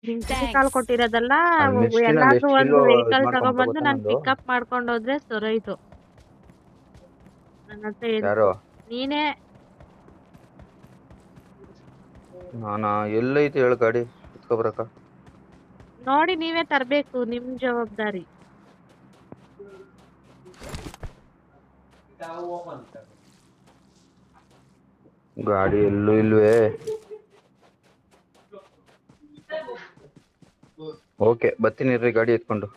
ನಿಂಗ್ ಕಾಲ್ ಕೊಟ್ಟಿರೋದಲ್ಲ. ಮಿಸ್ಟಿನಲ್ಲಿ ಎಲ್ಲಾದ್ರೂ ಎಷ್ಟು ಒಂದು ಕಿಲೋ ಇದು ವೆಹಿಕಲ್ ಮಾಡ್ಕೊಂಬಿಟ್ಟ ತಗೊಂಡ್ಬಂದು ಗೊತ್ತಾ ನಾನ್ ನಂದು. ಪಿಕಪ್ ಮಾಡ್ಕೊಂಡು ಹೋದ್ರೆ ಸರೋಯ್ತು. ನನ್ನ ಹತ್ರ ಯಾರು ನೀನೇ. ನಾನಾ ಎಲ್ಲೈತಿ ಹೇಳು ಗಾಡಿ ಎತ್ಕೊಬರಕ. ನೋಡಿ ನೀವೇ ತರ್ಬೇಕು, ನಿಮ್ ಜವಾಬ್ದಾರಿ. ಗಾಡಿ ಎಲ್ಲೂ ಇಲ್ವೇ. ಓಕೆ ಬರ್ತೀನಿ ಇರ್ರಿ ಗಾಡಿ ಎತ್ಕೊಂಡು.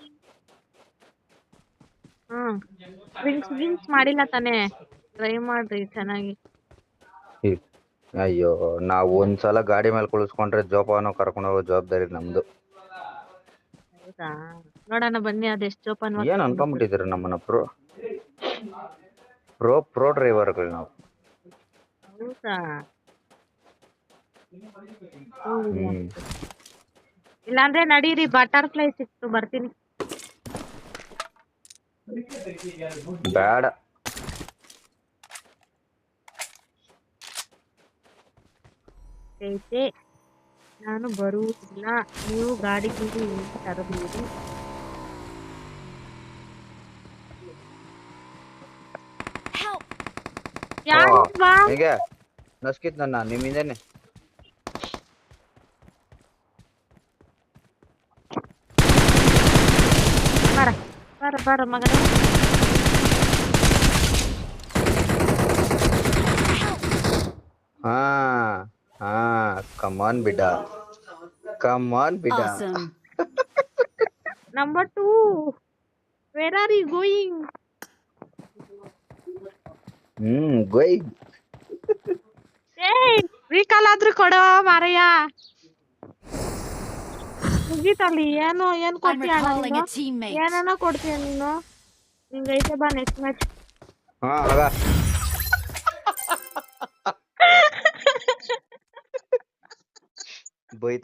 ಡ್ರಿಂಕ್ಸ್ ಮಾಡಿಲ್ಲ ತಾನೇ? ಟ್ರೈ ಮಾಡ್ರಿ ಚೆನ್ನಾಗಿ. ಅಯ್ಯೋ ನಾವು ಒಂದ್ಸಲ ಗಾಡಿ ಮೇಲೆ ಕುಳಿಸ್ಕೊಂಡ್ರೆ ಜೋಪಾನ ಕರ್ಕೊಂಡು ಹೋಗೋ ಜವಾಬ್ದಾರಿ ನಮ್ದು. ಹೌದಾ, ನೋಡೋಣ ಬನ್ನಿ ಅದೆಷ್ಟು ಜೋಪಾನವಾಗಿ ಏನ್ ಕರ್ಕೊಂಡು ಹೋಗ್ತೀರಾ. ಅನ್ಕೊಂಡ್ಬಿಟ್ಟಿದ್ದೀರ ನಮ್ಮನ್ನ ಪ್ರೋ ಡ್ರೈವರ್ಗಳು ನಾವು. ಹೌದಾ, ಹ್ಮ್ ಇಲ್ಲಾಂದ್ರೆ ನಡೀರಿ, ಬಟರ್ಫ್ಲೈ ಸಿಕ್ತು, ಬರ್ತೀನಿ. ಬೇಡ. ಐತೆ, ನಾನು ಬರುವುದಿಲ್ಲ. ನೀವು ಗಾಡಿ ಗೀಡಿ ತರಬೇಡಿ. ಹೇಗೆ ನಸ್ಕಿತ್ ನನ್ನ ನಿಮ್ಮಿಂದೇನೆ. ಬರ ಮಗನೇ. ಹಾ ಹಾ ಕಮಾನ್ ಬಿಡ, ಕಮಾನ್ ಬಿಡ. Number 2, where are you going? Going. Recall ಆದ್ರೂ ಕೊಡೋ ಮಾರಯ್ಯ. ಮುಗೀತಲ್ಲಿ. ಏನ್ ಕೊಡ್ತೀಯ ಅಣ್ಣ? ಏನ ಕೊಡ್ತೀಯ ನೀನು? ನಿಂಗೈತೆ ಬಾ ನೆಕ್ಸ್ಟ್ ಮ್ಯಾಚ್. ಬೈತಾ